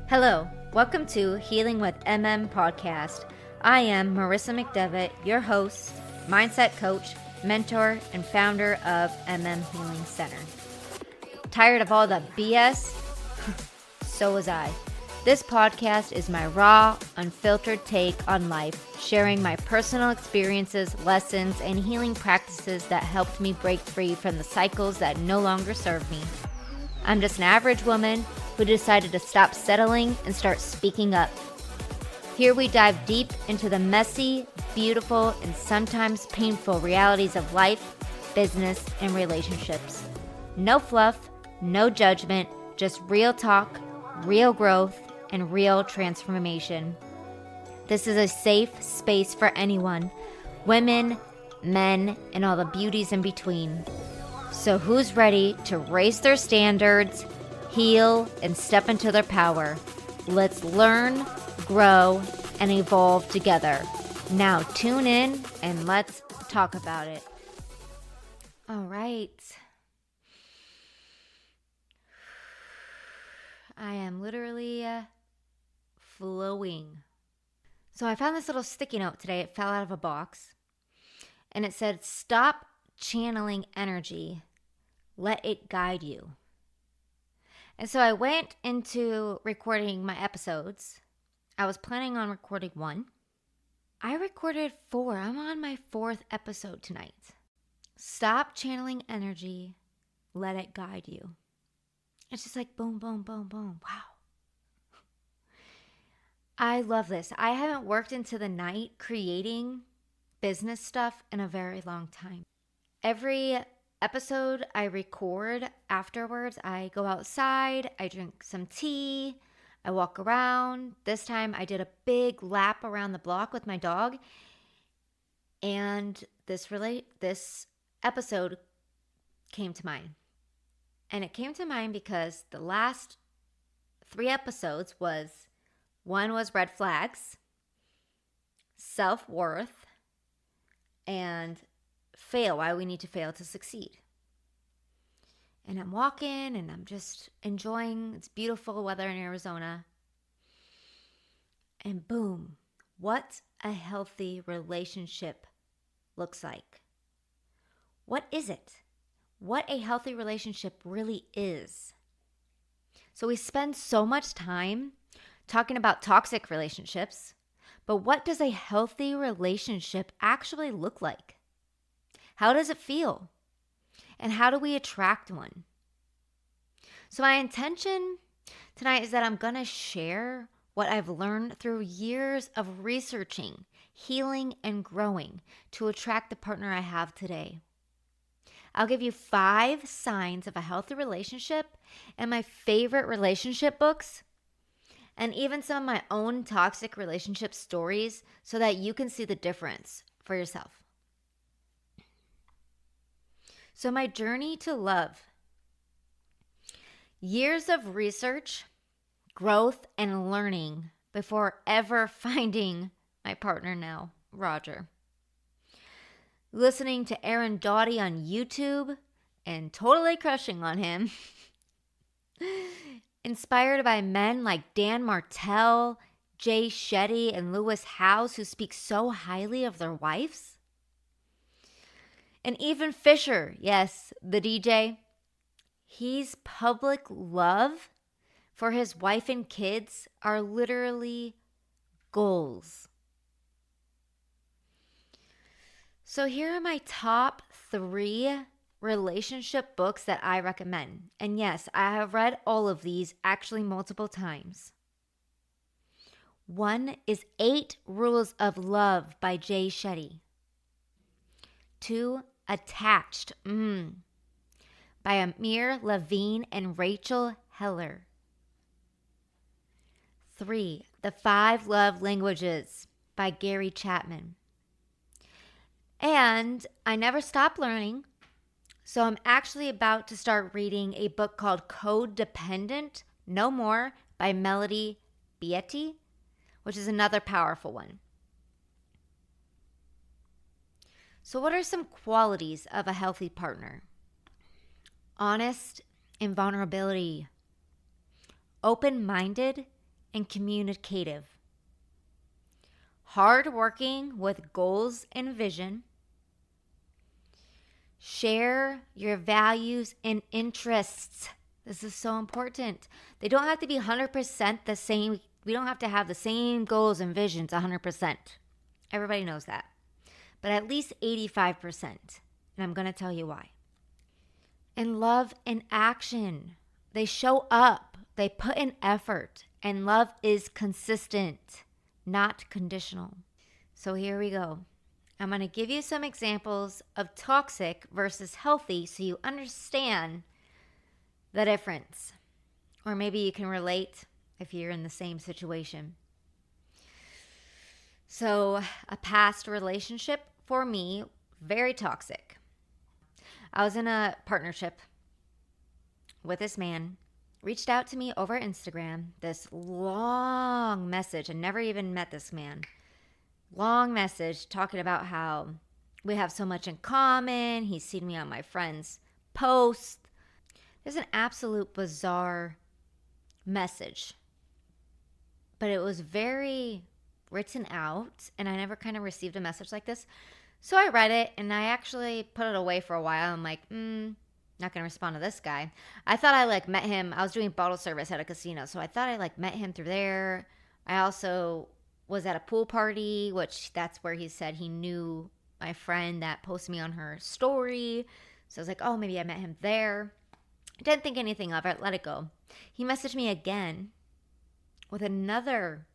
Hello, welcome to Healing with podcast. I am Marissa McDevitt, your host, mindset coach, mentor, and founder of Healing Center. Tired of all the BS? So was I. This podcast is my raw, unfiltered take on life, sharing my personal experiences, lessons, and healing practices that helped me break free from the cycles that no longer serve me. I'm just an average woman who decided to stop settling and start speaking up. Here we dive deep into the messy, beautiful, and sometimes painful realities of life, business, and relationships. No fluff, no judgment, just real talk, real growth, and real transformation. This is a safe space for anyone, women, men, and all the beauties in between. So who's ready to raise their standards, heal, and step into their power? Let's learn, grow, and evolve together. Now tune in and let's talk about it. All right. I am literally flowing. So I found this little sticky note today. It fell out of a box. And it said, stop channeling energy. Let it guide you. And so I went into recording my episodes. I was planning on recording 1. I recorded 4. I'm on my 4th episode tonight. Stop channeling energy. Let it guide you. It's just like boom, boom, boom, boom. Wow. I love this. I haven't worked into the night creating business stuff in a very long time. Every episode I record afterwards, I go outside, I drink some tea, I walk around. This time I did a big lap around the block with my dog. And this episode came to mind. And it came to mind because the last 3 episodes one was red flags, self-worth, and fail, why we need to fail to succeed. And I'm walking and I'm just enjoying, it's beautiful weather in Arizona. And boom, what a healthy relationship looks like. What is it? What a healthy relationship really is. So we spend so much time talking about toxic relationships, but what does a healthy relationship actually look like? How does it feel? And how do we attract one? So my intention tonight is that I'm going to share what I've learned through years of researching, healing, and growing to attract the partner I have today. I'll give you 5 signs of a healthy relationship and my favorite relationship books, and even some of my own toxic relationship stories so that you can see the difference for yourself. So my journey to love. Years of research, growth, and learning before ever finding my partner now, Roger. Listening to Aaron Doughty on YouTube and totally crushing on him. Inspired by men like Dan Martell, Jay Shetty, and Lewis Howes who speak so highly of their wives. And even Fisher, yes, the DJ, his public love for his wife and kids are literally goals. So here are my top 3 relationship books that I recommend. And yes, I have read all of these actually multiple times. 1 is 8 Rules of Love by Jay Shetty. 2, Attached by Amir Levine and Rachel Heller. 3, The 5 Love Languages by Gary Chapman. And I never stop learning, so I'm actually about to start reading a book called Codependent No More by Melody Beatty, which is another powerful one. So what are some qualities of a healthy partner? Honest and vulnerability. Open-minded and communicative. Hardworking with goals and vision. Share your values and interests. This is so important. They don't have to be 100% the same. We don't have to have the same goals and visions 100%. Everybody knows that. But at least 85%. And I'm going to tell you why. And love in action. They show up. They put in effort. And love is consistent, not conditional. So here we go. I'm going to give you some examples of toxic versus healthy so you understand the difference. Or maybe you can relate if you're in the same situation. So, a past relationship for me, very toxic. I was in a partnership with this man, reached out to me over Instagram, this long message. I never even met this man. Long message talking about how we have so much in common. He's seen me on my friend's post. There's an absolute bizarre message, but it was very written out, and I never kind of received a message like this. So I read it, and I actually put it away for a while. I'm like, not going to respond to this guy. I thought I met him. I was doing bottle service at a casino, so I thought I met him through there. I also was at a pool party, which that's where he said he knew my friend that posted me on her story. So I was like, oh, maybe I met him there. Didn't think anything of it. Let it go. He messaged me again with another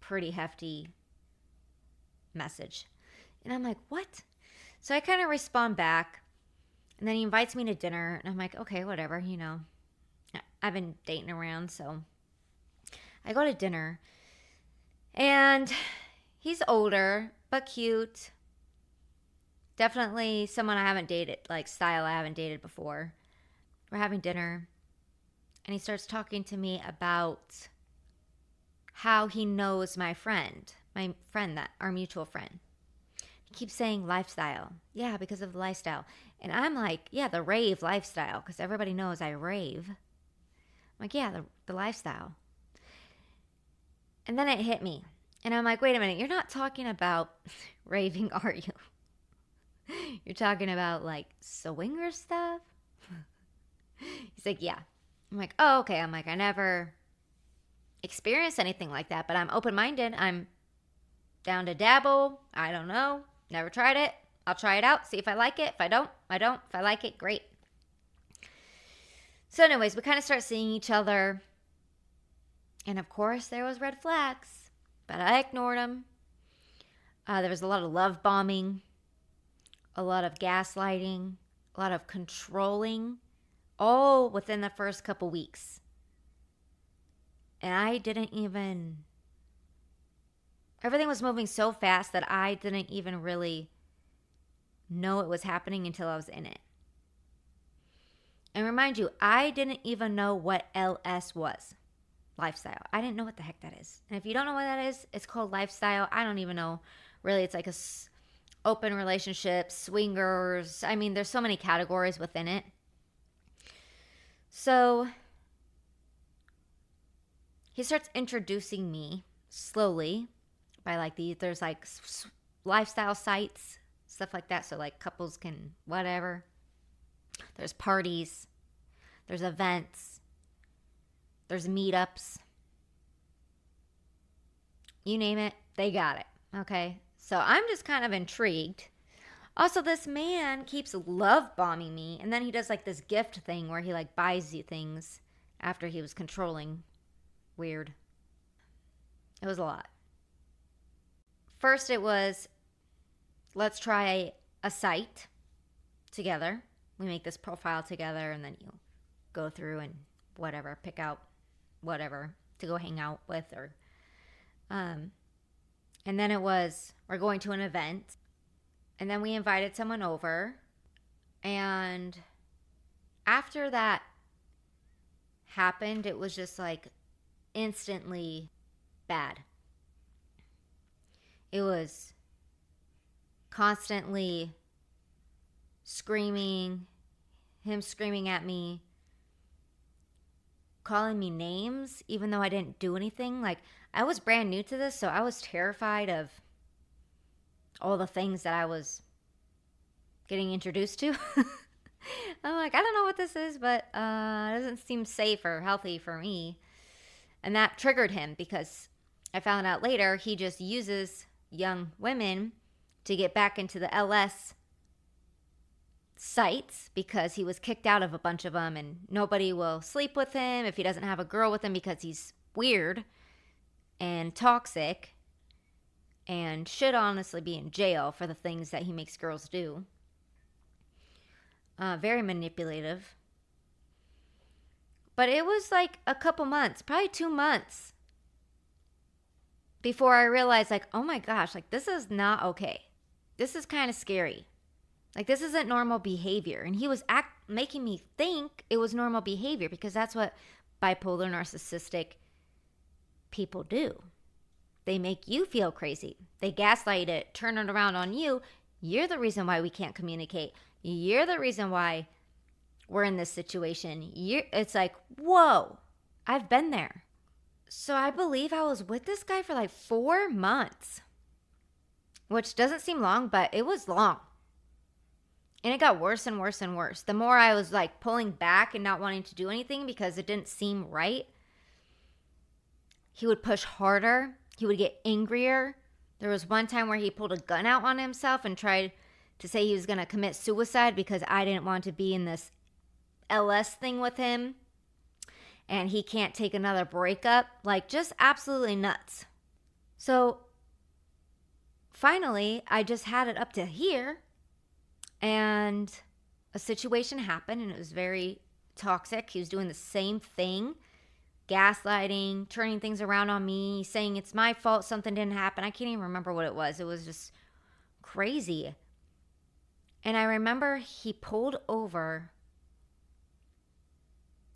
pretty hefty message. And I'm like, what? So I kind of respond back. And then he invites me to dinner. And I'm like, okay, whatever, I've been dating around, so I go to dinner. And he's older, but cute. Definitely someone I haven't dated, style I haven't dated before. We're having dinner. And he starts talking to me about how he knows my friend, that our mutual friend. He keeps saying lifestyle. Yeah, because of the lifestyle. And I'm like, yeah, the rave lifestyle, because everybody knows I rave. I'm like, yeah, the lifestyle. And then it hit me. And I'm like, wait a minute, you're not talking about raving, are you? You're talking about swinger stuff? He's like, yeah. I'm like, oh, okay. I'm like, I never experienced anything like that, but I'm open-minded. I'm down to dabble. I don't know. Never tried it. I'll try it out, see if I like it. If I don't, I don't. If I like it, great. So anyways, we kind of start seeing each other. And of course, there was red flags, but I ignored them. There was a lot of love bombing, a lot of gaslighting, a lot of controlling, all within the first couple weeks. And everything was moving so fast that I didn't even really know it was happening until I was in it. And remind you, I didn't even know what LS was. Lifestyle. I didn't know what the heck that is. And if you don't know what that is, it's called lifestyle. I don't even know. Really, it's like open relationship, swingers. I mean, there's so many categories within it. So he starts introducing me slowly by there's lifestyle sites, stuff like that. So couples can whatever. There's parties. There's events. There's meetups. You name it, they got it. Okay? So I'm just kind of intrigued. Also, this man keeps love bombing me. And then he does this gift thing where he buys you things after he was controlling. Weird. It was a lot. First it was, let's try a site together. We make this profile together and then you go through and whatever, pick out whatever to go hang out with and then it was, we're going to an event. And then we invited someone over. And after that happened, it was just instantly bad. It was constantly screaming, him screaming at me, calling me names, even though I didn't do anything. Like, I was brand new to this, so I was terrified of all the things that I was getting introduced to. I'm like, I don't know what this is, but it doesn't seem safe or healthy for me. And that triggered him because I found out later he just uses young women to get back into the LS sites because he was kicked out of a bunch of them and nobody will sleep with him if he doesn't have a girl with him because he's weird and toxic and should honestly be in jail for the things that he makes girls do. Very manipulative. But it was like a couple months, probably 2 months, before I realized, like, oh my gosh, like, this is not okay. This is kind of scary. Like, this isn't normal behavior. And he was making me think it was normal behavior because that's what bipolar narcissistic people do. They make you feel crazy. They gaslight it, turn it around on you. You're the reason why we can't communicate. You're the reason why we're in this situation. It's like, whoa, I've been there. So I believe I was with this guy for like 4 months, which doesn't seem long, but it was long. And it got worse and worse and worse. The more I was like pulling back and not wanting to do anything because it didn't seem right, he would push harder. He would get angrier. There was one time where he pulled a gun out on himself and tried to say he was going to commit suicide because I didn't want to be in this LS thing with him. And he can't take another breakup. Like, just absolutely nuts. So finally, I just had it up to here. And a situation happened and it was very toxic. He was doing the same thing, gaslighting, turning things around on me, saying it's my fault something didn't happen. I can't even remember what it was. It was just crazy. And I remember he pulled over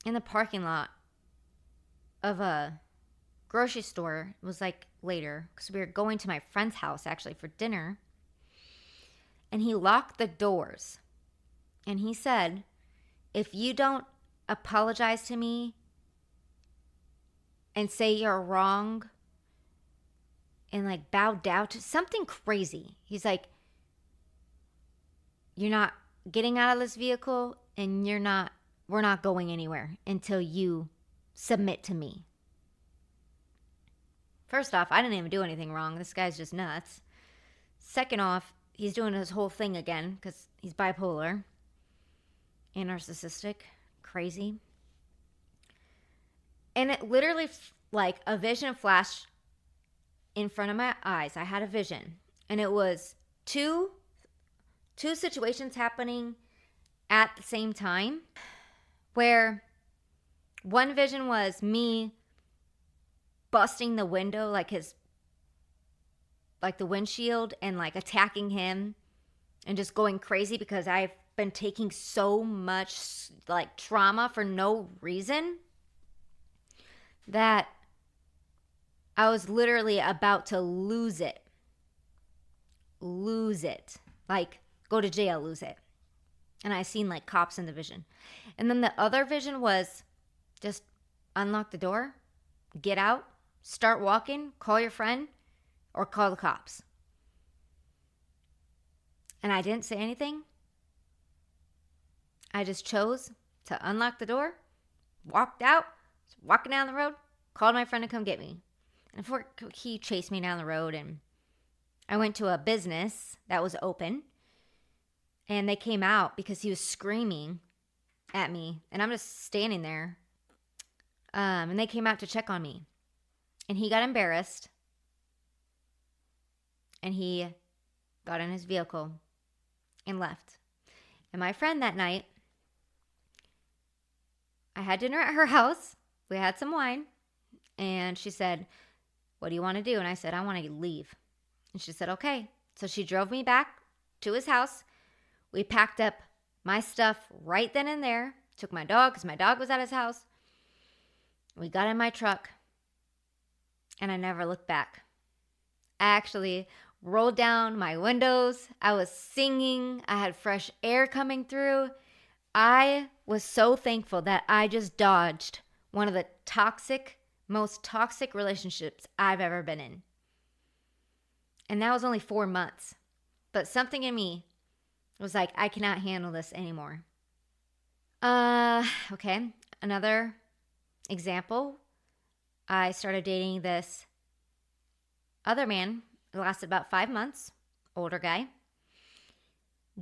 in the parking lot of a grocery store. It was like later because we were going to my friend's house actually for dinner. And he locked the doors. And he said, if you don't apologize to me and say you're wrong and like bow down to something crazy. He's like, you're not getting out of this vehicle and we're not going anywhere until you submit to me. First off, I didn't even do anything wrong. This guy's just nuts. Second off, he's doing his whole thing again because he's bipolar and narcissistic, crazy. And it literally, like, a vision flashed in front of my eyes. I had a vision. And it was two situations happening at the same time, where one vision was me busting the window, like the windshield, and like attacking him and just going crazy because I've been taking so much like trauma for no reason that I was literally about to lose it, like go to jail, lose it. And I seen like cops in the vision. And then the other vision was just unlock the door, get out, start walking, call your friend, or call the cops. And I didn't say anything. I just chose to unlock the door, walked out, walking down the road, called my friend to come get me. And before he chased me down the road, and I went to a business that was open, and they came out because he was screaming at me, and I'm just standing there. And they came out to check on me, and he got embarrassed, and he got in his vehicle and left. And my friend that night, I had dinner at her house. We had some wine, and she said, "What do you want to do?" And I said, "I want to leave." And she said, "Okay." So she drove me back to his house. We packed up my stuff right then and there. Took my dog because my dog was at his house. We got in my truck, and I never looked back. I actually rolled down my windows. I was singing. I had fresh air coming through. I was so thankful that I just dodged One of the most toxic relationships I've ever been in. And that was only 4 months. But something in me was like, I cannot handle this anymore. Okay. Another example. I started dating this other man. It lasted about 5 months. Older guy.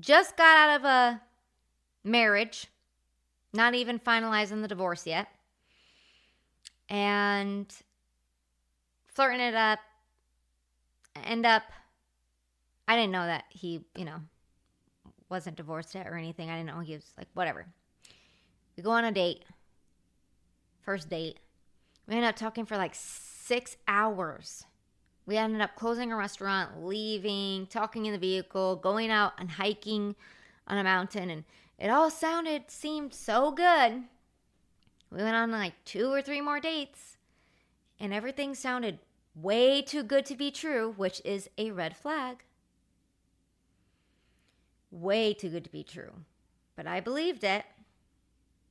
Just got out of a marriage. Not even finalizing the divorce yet. And flirting it up. I didn't know that he, wasn't divorced yet or anything. I didn't know he was like, whatever. We go on a date. First date. We ended up talking for like 6 hours. We ended up closing a restaurant, leaving, talking in the vehicle, going out and hiking on a mountain. And it all seemed so good. We went on like 2 or 3 more dates. And everything sounded way too good to be true, which is a red flag. Way too good to be true. But I believed it.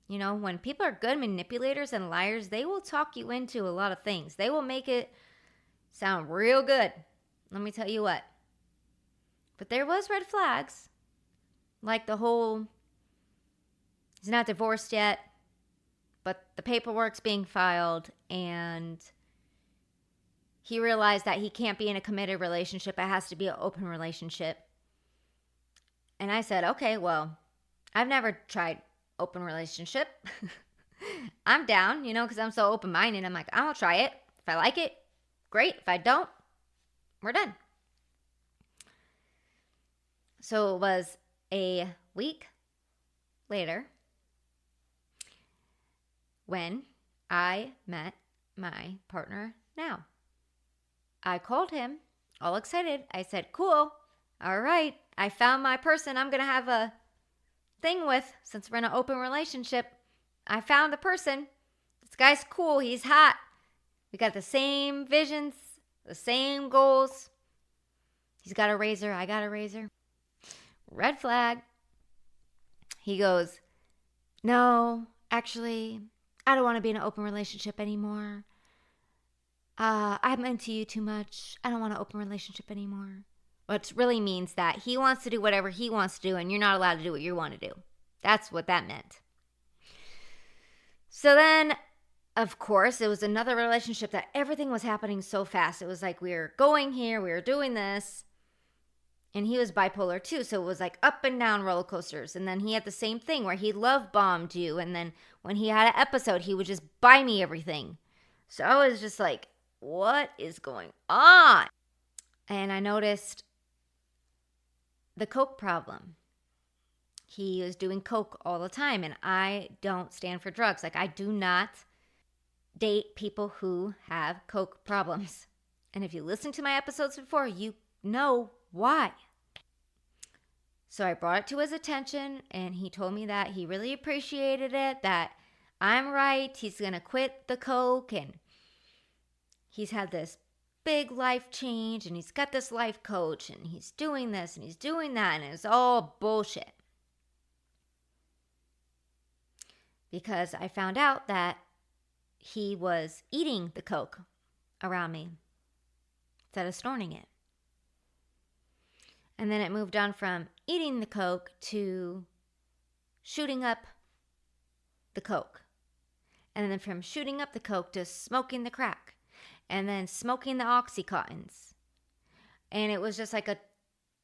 When people are good manipulators and liars, they will talk you into a lot of things. They will make it sound real good. Let me tell you what. But there was red flags. Like the whole, he's not divorced yet, but the paperwork's being filed, and he realized that he can't be in a committed relationship. It has to be an open relationship. And I said, okay, well, I've never tried open relationship. I'm down, because I'm so open-minded. I'm like, I'll try it. If I like it, great. If I don't, we're done. So it was a week later when I met my partner now. I called him all excited. I said, cool. All right. I found my person I'm going to have a thing with since we're in an open relationship. I found the person. This guy's cool. He's hot. We got the same visions, the same goals. He's got a razor. I got a razor. Red flag. He goes, no, actually, I don't want to be in an open relationship anymore. I'm into you too much. I don't want an open relationship anymore. Which really means that he wants to do whatever he wants to do, and you're not allowed to do what you want to do. That's what that meant. So then, of course, it was another relationship that everything was happening so fast. It was like we were going here, we were doing this. And he was bipolar too, so it was like up and down roller coasters. And then he had the same thing where he love bombed you. And then when he had an episode, he would just buy me everything. So I was just like, what is going on? And I noticed the coke problem. He was doing coke all the time, and I don't stand for drugs. Like, I do not date people who have coke problems. And if you listen to my episodes before, you know why. So I brought it to his attention, and he told me that he really appreciated it, that I'm right, he's going to quit the coke, and he's had this big life change, and he's got this life coach, and he's doing this, and he's doing that, and it's all bullshit. Because I found out that he was eating the coke around me instead of snorting it. And then it moved on from eating the coke to shooting up the coke. And then from shooting up the coke to smoking the crack. And then smoking the Oxycontins. And it was just like a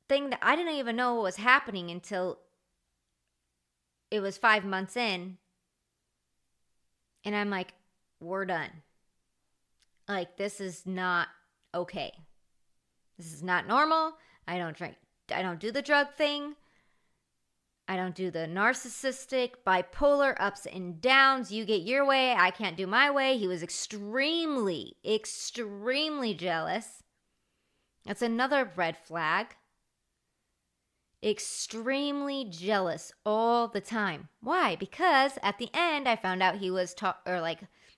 thing that I didn't even know what was happening until it was 5 months in. And I'm like, we're done. Like, this is not okay. This is not normal. I don't drink. I don't do the drug thing. I don't do the narcissistic, bipolar ups and downs. You get your way. I can't do my way. He was extremely, extremely jealous. That's another red flag. Extremely jealous all the time. Why? Because at the end, I found out he was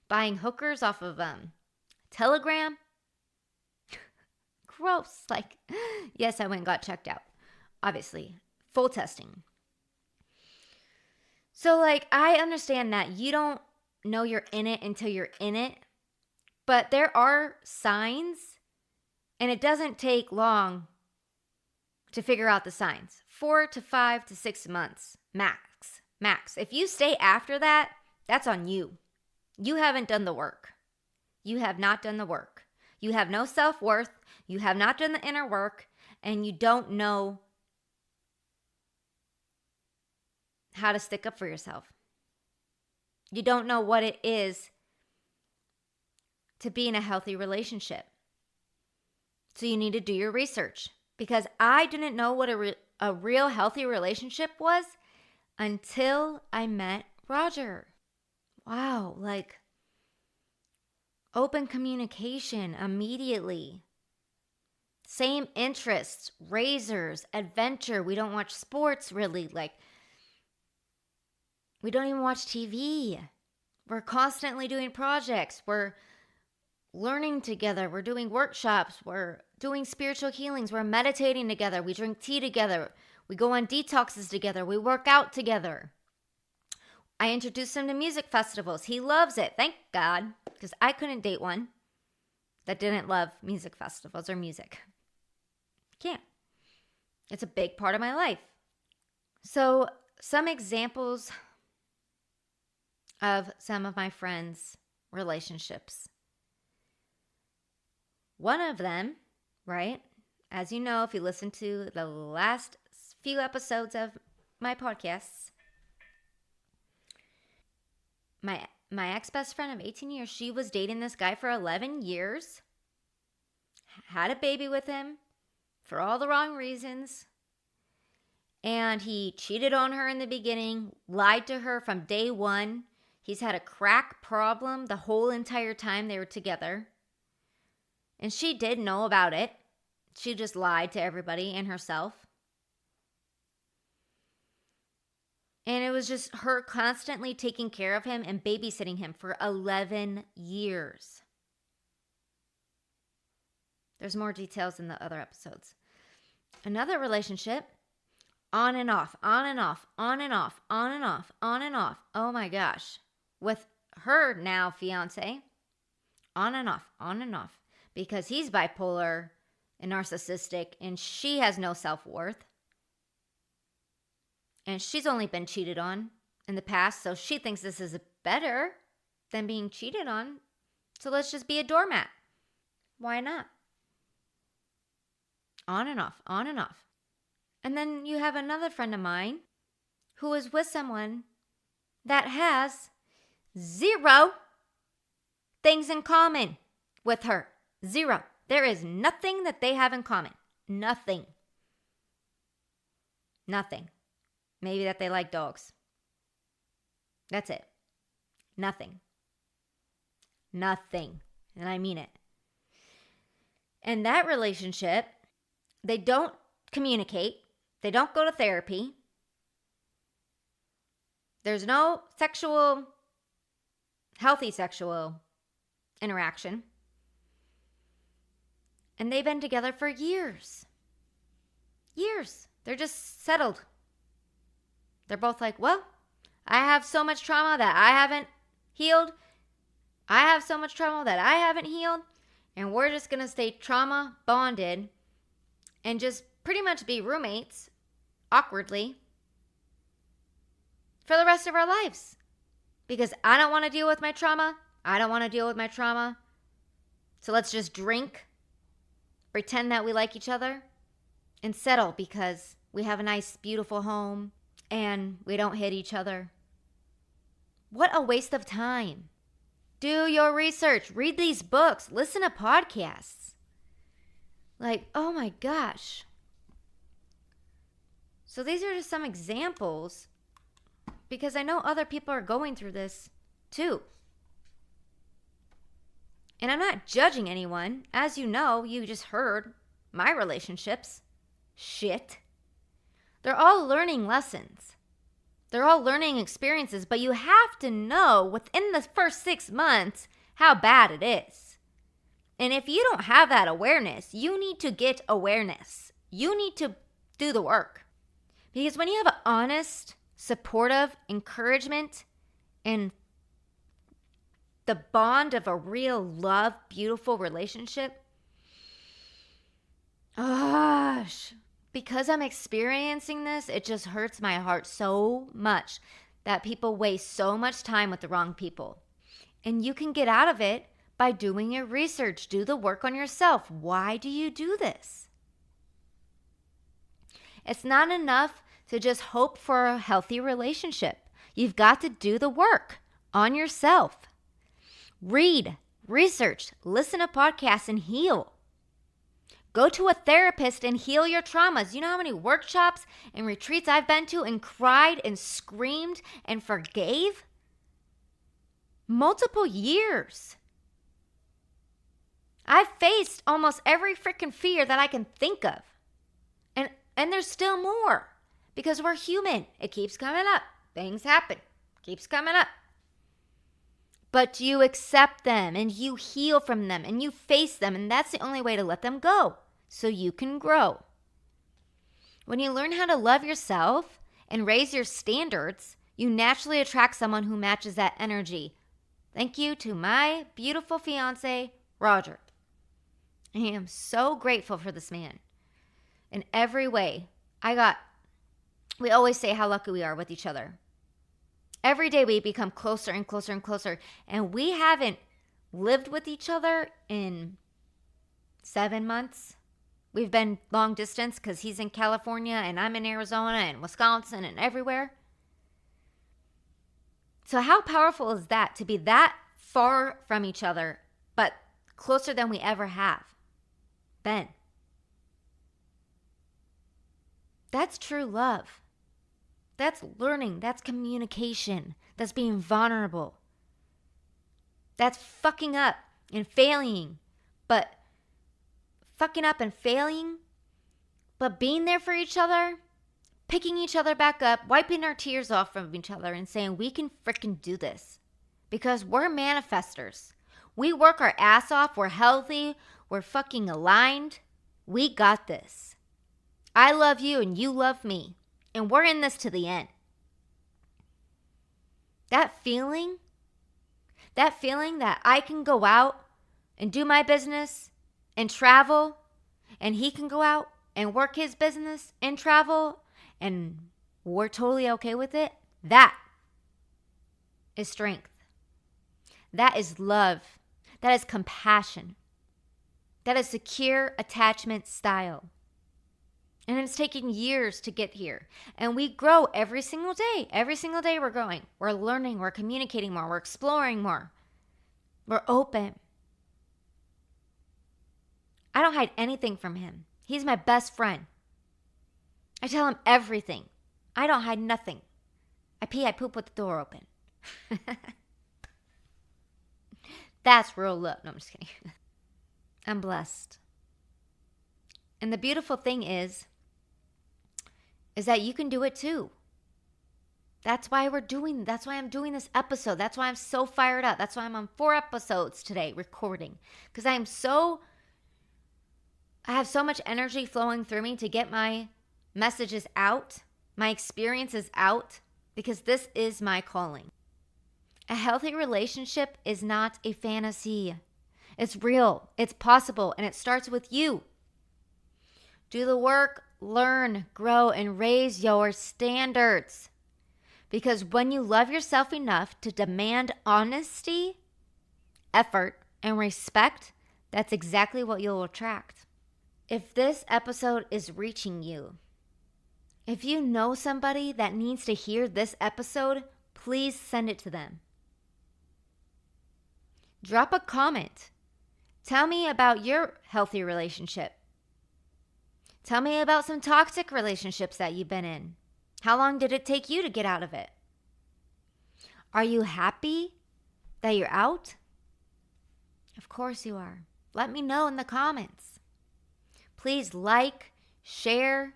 buying hookers off of Telegram. Gross. Like, yes, I went and got checked out. Obviously, full testing. So, like, I understand that you don't know you're in it until you're in it. But there are signs, and it doesn't take long to figure out the signs. 4 to 5 to 6 months, max. If you stay after that, that's on you. You haven't done the work. You have not done the work. You have no self-worth. You have not done the inner work, and you don't know how to stick up for yourself. You don't know what it is to be in a healthy relationship. So you need to do your research, because I didn't know what a real healthy relationship was until I met Roger. Wow, like open communication immediately. Same interests, razors, adventure. We don't watch sports really. Like, we don't even watch TV. We're constantly doing projects. We're learning together. We're doing workshops. We're doing spiritual healings. We're meditating together. We drink tea together. We go on detoxes together. We work out together. I introduced him to music festivals. He loves it. Thank God. Because I couldn't date one that didn't love music festivals or music. Can't. It's a big part of my life. So some examples of some of my friends' relationships. One of them, right, as you know, if you listen to the last few episodes of my podcasts, my ex-best friend of 18 years, she was dating this guy for 11 years, had a baby with him for all the wrong reasons, and he cheated on her in the beginning, lied to her from day one. He's had a crack problem the whole entire time they were together. And she did know about it. She just lied to everybody and herself. And it was just her constantly taking care of him and babysitting him for 11 years. There's more details in the other episodes. Another relationship, on and off, on and off, on and off, on and off, on and off. Oh my gosh. With her now fiance, on and off, on and off. Because he's bipolar and narcissistic, and she has no self-worth. And she's only been cheated on in the past, so she thinks this is better than being cheated on. So let's just be a doormat. Why not? On and off, on and off. And then you have another friend of mine who is with someone that has 0 things in common with her. 0. There is nothing that they have in common. Nothing. Maybe that they like dogs. That's it. Nothing. And I mean it. And that relationship, they don't communicate. They don't go to therapy. There's no healthy sexual interaction. And they've been together for years. They're just settled. They're both like, well, I have so much trauma that I haven't healed. I have so much trauma that I haven't healed. And we're just going to stay trauma bonded and just pretty much be roommates, awkwardly, for the rest of our lives. Because I don't want to deal with my trauma. So let's just drink, pretend that we like each other, and settle because we have a nice, beautiful home and we don't hit each other. What a waste of time. Do your research. Read these books. Listen to podcasts. Like, oh my gosh. So these are just some examples because I know other people are going through this too. And I'm not judging anyone. As you know, you just heard my relationships. Shit. They're all learning lessons. They're all learning experiences, but you have to know within the first 6 months how bad it is. And if you don't have that awareness, you need to get awareness. You need to do the work. Because when you have honest, supportive encouragement and the bond of a real love, beautiful relationship. Gosh, because I'm experiencing this, it just hurts my heart so much that people waste so much time with the wrong people. And you can get out of it by doing your research. Do the work on yourself. Why do you do this? It's not enough to just hope for a healthy relationship. You've got to do the work on yourself. Read, research, listen to podcasts, and heal. Go to a therapist and heal your traumas. You know how many workshops and retreats I've been to and cried and screamed and forgave? Multiple years. I've faced almost every freaking fear that I can think of. And there's still more because we're human. It keeps coming up. Things happen. Keeps coming up. But you accept them and you heal from them and you face them, and that's the only way to let them go so you can grow. When you learn how to love yourself and raise your standards, you naturally attract someone who matches that energy. Thank you to my beautiful fiance, Roger. I am so grateful for this man. In every way, we always say how lucky we are with each other. Every day we become closer and closer and closer. And we haven't lived with each other in 7 months. We've been long distance because he's in California and I'm in Arizona and Wisconsin and everywhere. So how powerful is that to be that far from each other, but closer than we ever have been? That's true love. That's learning. That's communication. That's being vulnerable. That's fucking up and failing. But being there for each other, picking each other back up, wiping our tears off from each other and saying, we can freaking do this. Because we're manifestors. We work our ass off. We're healthy. We're fucking aligned. We got this. I love you and you love me. And we're in this to the end. That feeling that I can go out and do my business and travel, and he can go out and work his business and travel, and we're totally okay with it, that is strength. That is love. That is compassion. That is secure attachment style. And it's taken years to get here. And we grow every single day. Every single day we're growing. We're learning. We're communicating more. We're exploring more. We're open. I don't hide anything from him. He's my best friend. I tell him everything. I don't hide nothing. I pee, I poop with the door open. That's real love. No, I'm just kidding. I'm blessed. And the beautiful thing is that you can do it too. That's why I'm doing this episode. That's why I'm so fired up. That's why I'm on 4 episodes today recording. Because I have so much energy flowing through me to get my messages out, my experiences out, because this is my calling. A healthy relationship is not a fantasy. It's real, it's possible, and it starts with you. Do the work, learn, grow, and raise your standards. Because when you love yourself enough to demand honesty, effort, and respect, that's exactly what you'll attract. If this episode is reaching you, if you know somebody that needs to hear this episode, please send it to them. Drop a comment. Tell me about your healthy relationship. Tell me about some toxic relationships that you've been in. How long did it take you to get out of it? Are you happy that you're out? Of course you are. Let me know in the comments. Please like, share,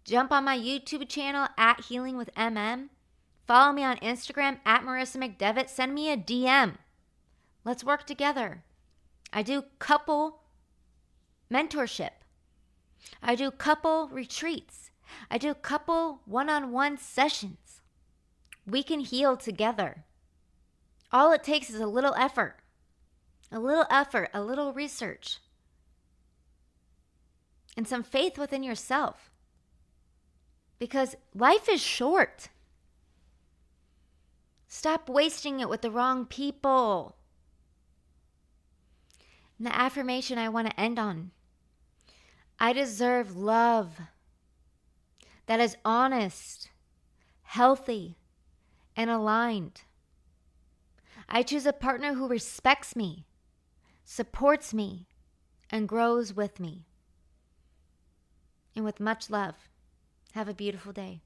jump on my YouTube channel at Healing with MM. Follow me on Instagram at Marissa McDevitt. Send me a DM. Let's work together. I do couple mentorship. I do couple retreats. I do couple one-on-one sessions. We can heal together. All it takes is a little effort, a little research, and some faith within yourself. Because life is short. Stop wasting it with the wrong people. And the affirmation I want to end on: I deserve love that is honest, healthy, and aligned. I choose a partner who respects me, supports me, and grows with me. And with much love, have a beautiful day.